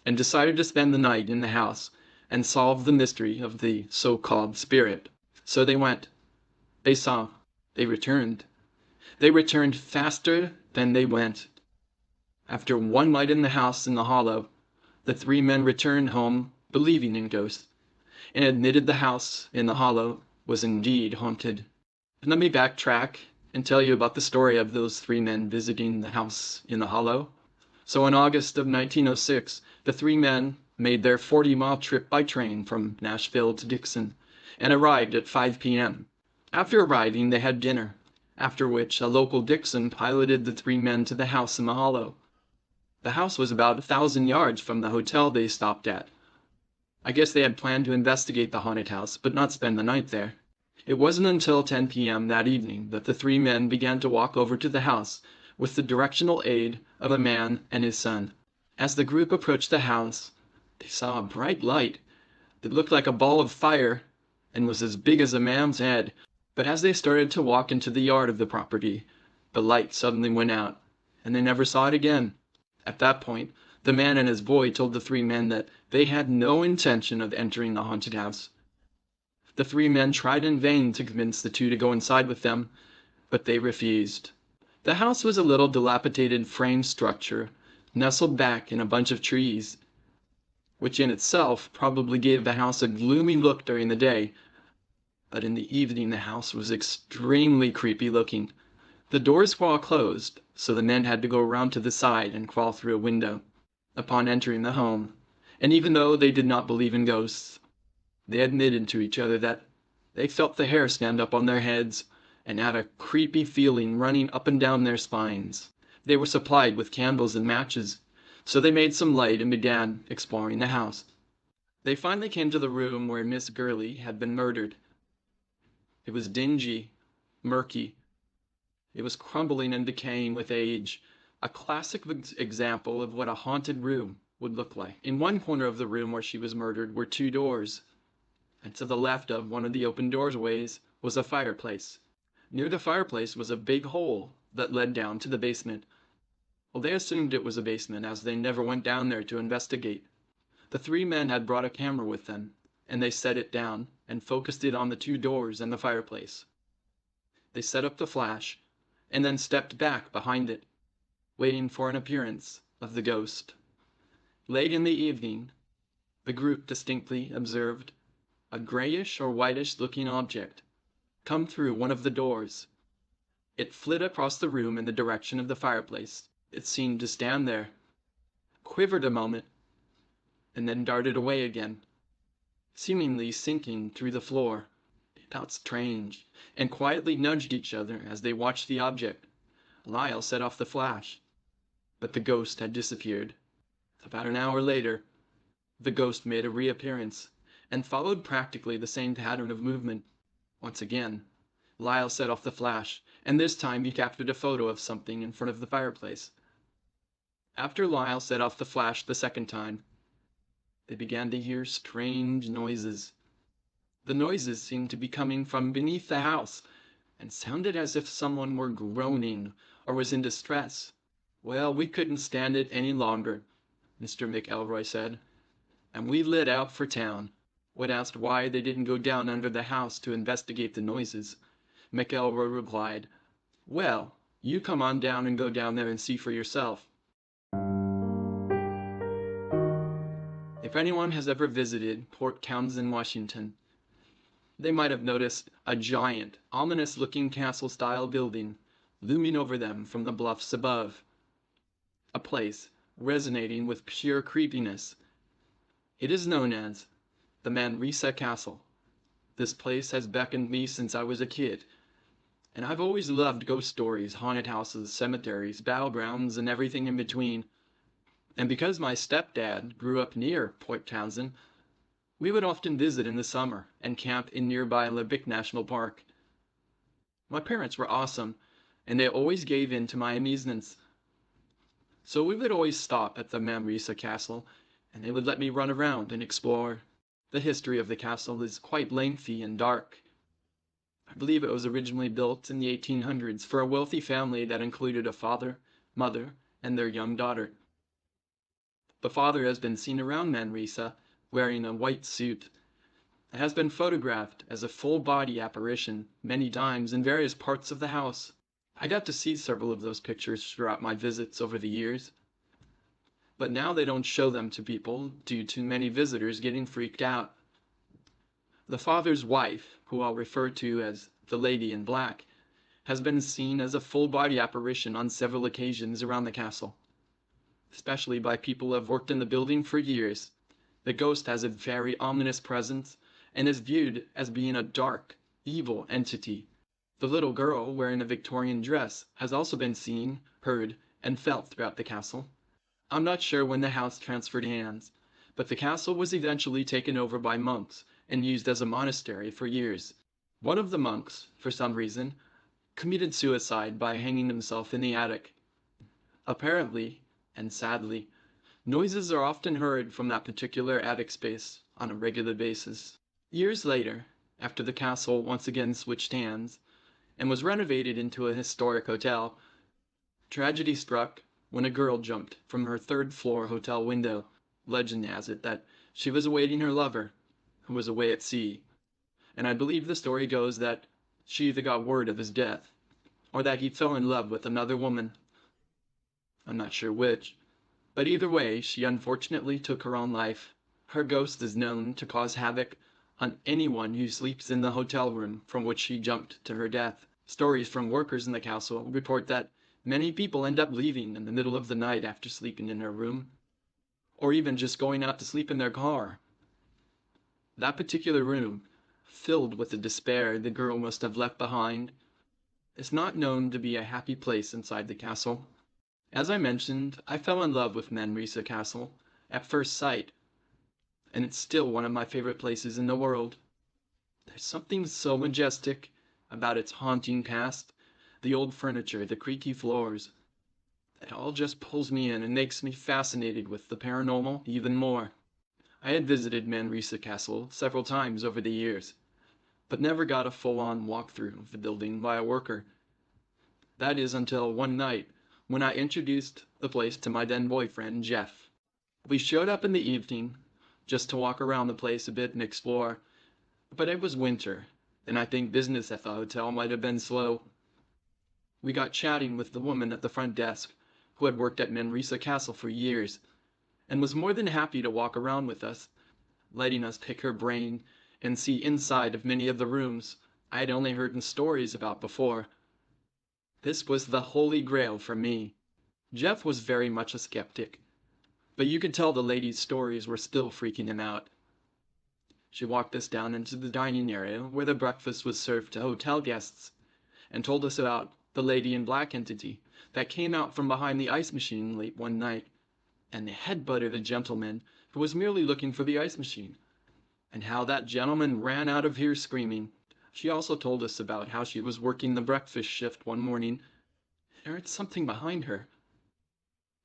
and decided to spend the night in the house and solve the mystery of the so-called spirit. So they went. They saw. They returned. They returned faster than they went. After one night in the house in the hollow, the three men returned home believing in ghosts, and admitted the house in the hollow was indeed haunted. Let me backtrack and tell you about the story of those three men visiting the house in the hollow. So in August of 1906, the three men made their 40-mile trip by train from Nashville to Dixon and arrived at 5 p.m. After arriving, they had dinner, after which a local Dixon piloted the three men to the house in the hollow. The house was about 1,000 yards from the hotel they stopped at. I guess they had planned to investigate the haunted house, but not spend the night there. It wasn't until 10 p.m. that evening that the three men began to walk over to the house with the directional aid of a man and his son. As the group approached the house, they saw a bright light that looked like a ball of fire and was as big as a man's head. But as they started to walk into the yard of the property, the light suddenly went out, and they never saw it again. At that point, the man and his boy told the three men that they had no intention of entering the haunted house. The three men tried in vain to convince the two to go inside with them, but they refused. The house was a little dilapidated frame structure nestled back in a bunch of trees, which in itself probably gave the house a gloomy look during the day, but in the evening the house was extremely creepy looking. The doors were all closed, so the men had to go around to the side and crawl through a window upon entering the home. And even though they did not believe in ghosts, they admitted to each other that they felt the hair stand up on their heads and had a creepy feeling running up and down their spines. They were supplied with candles and matches, so they made some light and began exploring the house. They finally came to the room where Miss Gurley had been murdered. It was dingy, murky. It was crumbling and decaying with age, a classic example of what a haunted room would look like. In one corner of the room where she was murdered were two doors, and to the left of one of the open doorways was a fireplace. Near the fireplace was a big hole that led down to the basement. Well, they assumed it was a basement, as they never went down there to investigate. The three men had brought a camera with them, and they set it down and focused it on the two doors and the fireplace. They set up the flash, and then stepped back behind it, waiting for an appearance of the ghost. Late in the evening, the group distinctly observed a grayish or whitish looking object come through one of the doors. It flitted across the room in the direction of the fireplace. It seemed to stand there, quivered a moment, and then darted away again, seemingly sinking through the floor. They felt strange, and quietly nudged each other as they watched the object. Lyle set off the flash, but the ghost had disappeared. About an hour later, the ghost made a reappearance, and followed practically the same pattern of movement. Once again, Lyle set off the flash, and this time he captured a photo of something in front of the fireplace. After Lyle set off the flash the second time, they began to hear strange noises. The noises seemed to be coming from beneath the house, and sounded as if someone were groaning or was in distress. "Well, we couldn't stand it any longer," Mr. McElroy said, "and we lit out for town." When asked why they didn't go down under the house to investigate the noises, McElroy replied, "Well, You come on down and go down there and see for yourself. If anyone has ever visited Port Townsend, Washington, they might have noticed a giant, ominous-looking castle-style building looming over them from the bluffs above. A place resonating with pure creepiness. It is known as the Manresa Castle. This place has beckoned me since I was a kid, and I've always loved ghost stories, haunted houses, cemeteries, battlegrounds, and everything in between. And because my stepdad grew up near Port Townsend, we would often visit in the summer and camp in nearby Lebec National Park. My parents were awesome, and they always gave in to my amusements. So we would always stop at the Manresa Castle, and they would let me run around and explore. The history of the castle is quite lengthy and dark. I believe it was originally built in the 1800s for a wealthy family that included a father, mother, and their young daughter. The father has been seen around Manresa wearing a white suit and has been photographed as a full-body apparition many times in various parts of the house. I got to see several of those pictures throughout my visits over the years, but now they don't show them to people due to many visitors getting freaked out. The father's wife, who I'll refer to as the Lady in Black, has been seen as a full-body apparition on several occasions around the castle, especially by people who have worked in the building for years. The ghost has a very ominous presence and is viewed as being a dark, evil entity. The little girl wearing a Victorian dress has also been seen, heard, and felt throughout the castle. I'm not sure when the house transferred hands, but the castle was eventually taken over by monks and used as a monastery for years. One of the monks, for some reason, committed suicide by hanging himself in the attic. Apparently, and sadly, noises are often heard from that particular attic space on a regular basis. Years later, after the castle once again switched hands and was renovated into a historic hotel, tragedy struck when a girl jumped from her third-floor hotel window. Legend has it that she was awaiting her lover, who was away at sea, and I believe the story goes that she either got word of his death, or that he fell in love with another woman. I'm not sure which, but either way, she unfortunately took her own life. Her ghost is known to cause havoc on anyone who sleeps in the hotel room from which she jumped to her death. Stories from workers in the castle report that many people end up leaving in the middle of the night after sleeping in her room, or even just going out to sleep in their car. That particular room, filled with the despair the girl must have left behind, is not known to be a happy place inside the castle. As I mentioned, I fell in love with Manresa Castle at first sight, and it's still one of my favorite places in the world. There's something so majestic about its haunting past, the old furniture, the creaky floors. It all just pulls me in and makes me fascinated with the paranormal even more. I had visited Manresa Castle several times over the years, but never got a full-on walkthrough of the building by a worker. That is until one night when I introduced the place to my then boyfriend, Jeff. We showed up in the evening just to walk around the place a bit and explore, but it was winter, and I think business at the hotel might have been slow. We got chatting with the woman at the front desk, who had worked at Manresa Castle for years, and was more than happy to walk around with us, letting us pick her brain and see inside of many of the rooms I had only heard in stories about before. This was the holy grail for me. Jeff was very much a skeptic, but you could tell the lady's stories were still freaking him out. She walked us down into the dining area where the breakfast was served to hotel guests, and told us about the Lady in Black entity that came out from behind the ice machine late one night and headbutted a gentleman who was merely looking for the ice machine, and how that gentleman ran out of here screaming. She also told us about how she was working the breakfast shift one morning and heard something behind her,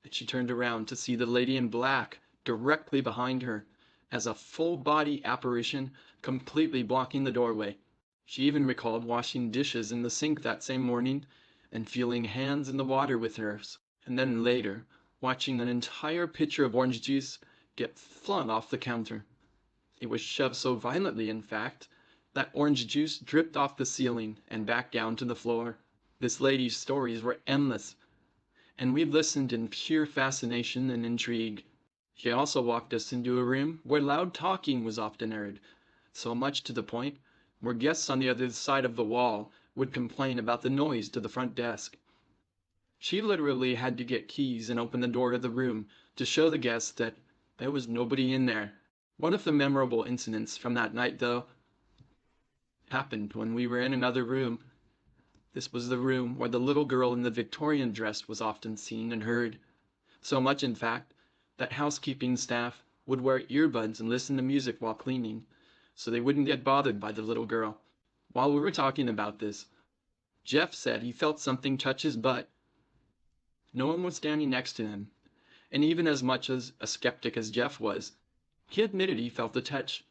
and she turned around to see the Lady in Black directly behind her as a full-body apparition completely blocking the doorway. She even recalled washing dishes in the sink that same morning and feeling hands in the water with hers, and then later watching an entire pitcher of orange juice get flung off the counter. It was shoved so violently, in fact, that orange juice dripped off the ceiling and back down to the floor. This lady's stories were endless, and we listened in pure fascination and intrigue. She also walked us into a room where loud talking was often heard, so much to the point where guests on the other side of the wall would complain about the noise to the front desk. She literally had to get keys and open the door to the room to show the guests that there was nobody in there. One of the memorable incidents from that night, though, happened when we were in another room. This was the room where the little girl in the Victorian dress was often seen and heard. So much, in fact, that housekeeping staff would wear earbuds and listen to music while cleaning, so they wouldn't get bothered by the little girl. While we were talking about this, Jeff said he felt something touch his butt. No one was standing next to him, and even as much as a skeptic as Jeff was, he admitted he felt the touch,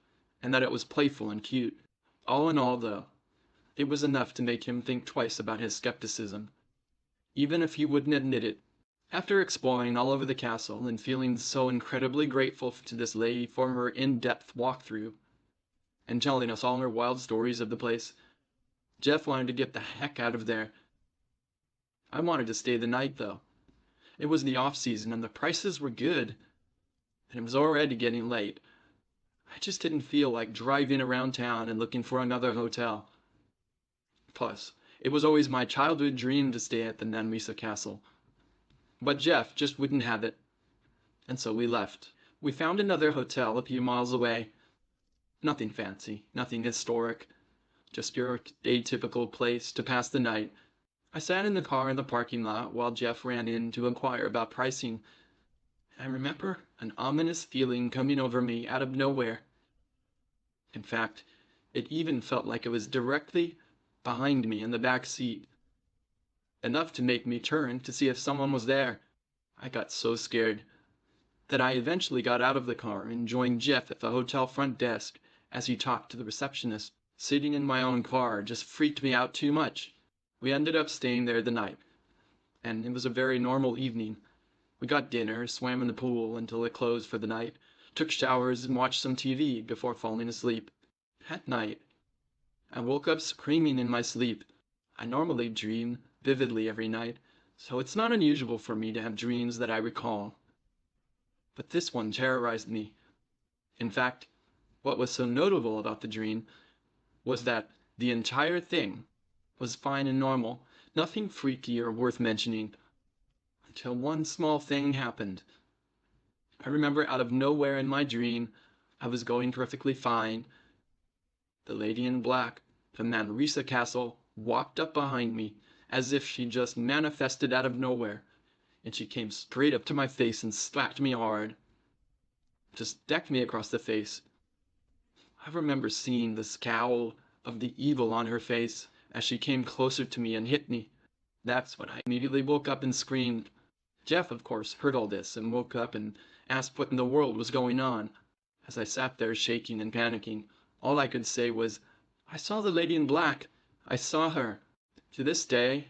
and that it was playful and cute. All in all, though, it was enough to make him think twice about his skepticism, even if he wouldn't admit it. After exploring all over the castle and feeling so incredibly grateful to this lady for her in-depth walkthrough, and telling us all her wild stories of the place, Jeff wanted to get the heck out of there. I wanted to stay the night, though. It was the off-season and the prices were good, and it was already getting late. I just didn't feel like driving around town and looking for another hotel. Plus, it was always my childhood dream to stay at the Nanrisa Castle. But Jeff just wouldn't have it, and so we left. We found another hotel a few miles away. Nothing fancy, nothing historic, just your atypical place to pass the night. I sat in the car in the parking lot while Jeff ran in to inquire about pricing. I remember an ominous feeling coming over me out of nowhere. In fact, it even felt like it was directly behind me in the back seat. Enough to make me turn to see if someone was there. I got so scared that I eventually got out of the car and joined Jeff at the hotel front desk as he talked to the receptionist. Sitting in my own car just freaked me out too much. We ended up staying there the night, and it was a very normal evening. We got dinner, swam in the pool until it closed for the night, took showers and watched some TV before falling asleep. At night, I woke up screaming in my sleep. I normally dream vividly every night, so it's not unusual for me to have dreams that I recall. But this one terrorized me. In fact, what was so notable about the dream was that the entire thing was fine and normal, nothing freaky or worth mentioning, until one small thing happened. I remember out of nowhere in my dream, I was going perfectly fine. The lady in black from Manresa Castle walked up behind me as if she just manifested out of nowhere, and she came straight up to my face and slapped me hard. Just decked me across the face. I remember seeing the scowl of the evil on her face as she came closer to me and hit me. That's when I immediately woke up and screamed. Jeff, of course, heard all this and woke up and asked what in the world was going on. As I sat there shaking and panicking, all I could say was, "I saw the lady in black. I saw her." To this day,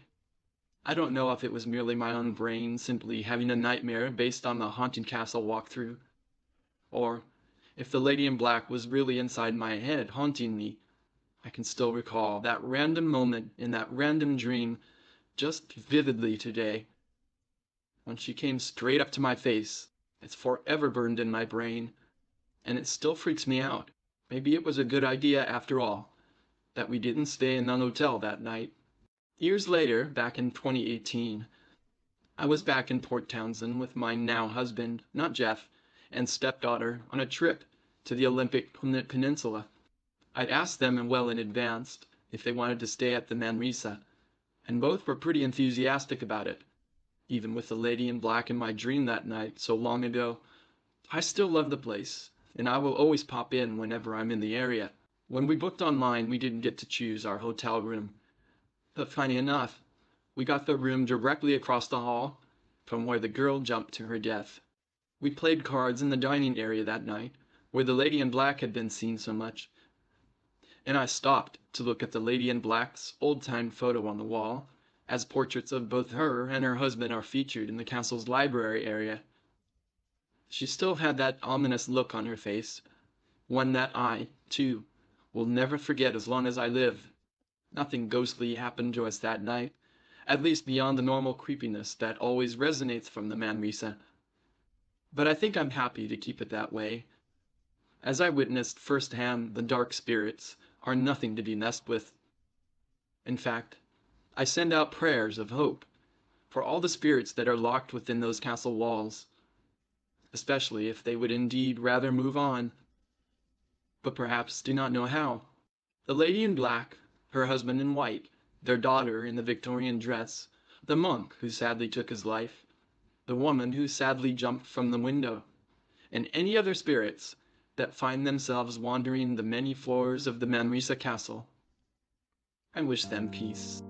I don't know if it was merely my own brain simply having a nightmare based on the haunted castle walkthrough, or if the lady in black was really inside my head haunting me. I can still recall that random moment in that random dream just vividly today. When she came straight up to my face, it's forever burned in my brain, and it still freaks me out. Maybe it was a good idea after all, that we didn't stay in the hotel that night. Years later, back in 2018, I was back in Port Townsend with my now husband, not Jeff, and stepdaughter on a trip to the Olympic Peninsula. I'd asked them well in advance if they wanted to stay at the Manresa, and both were pretty enthusiastic about it. Even with the lady in black in my dream that night so long ago, I still love the place, and I will always pop in whenever I'm in the area. When we booked online, we didn't get to choose our hotel room, but funny enough, we got the room directly across the hall from where the girl jumped to her death. We played cards in the dining area that night, where the lady in black had been seen so much, and I stopped to look at the lady in black's old-time photo on the wall, as portraits of both her and her husband are featured in the castle's library area. She still had that ominous look on her face, one that I, too, will never forget as long as I live. Nothing ghostly happened to us that night, at least beyond the normal creepiness that always resonates from the Manresa. But I think I'm happy to keep it that way, as I witnessed firsthand the dark spirits are nothing to be messed with. In fact, I send out prayers of hope for all the spirits that are locked within those castle walls, especially if they would indeed rather move on, but perhaps do not know how. The lady in black, her husband in white, their daughter in the Victorian dress, the monk who sadly took his life, the woman who sadly jumped from the window, and any other spirits that find themselves wandering the many floors of the Manresa castle. I wish them peace.